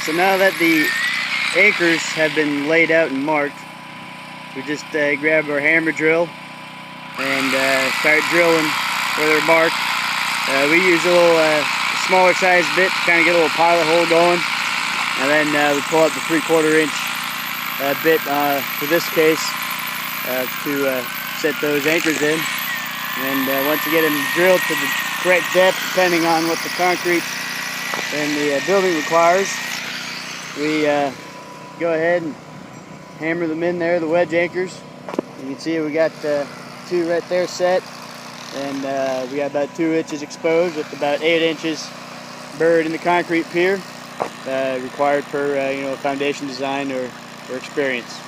So now that the anchors have been laid out and marked, we just grab our hammer drill and start drilling where they're marked. We use a little smaller size bit to kind of get a little pilot hole going, and then we pull out the 3/4 inch bit for this case to set those anchors in. And once you get them drilled to the correct depth, depending on what the concrete and the building requires, we go ahead and hammer them in there, the wedge anchors. You can see we got 2 right there set, and we got about 2 inches exposed with about 8 inches buried in the concrete pier, required per foundation design or experience.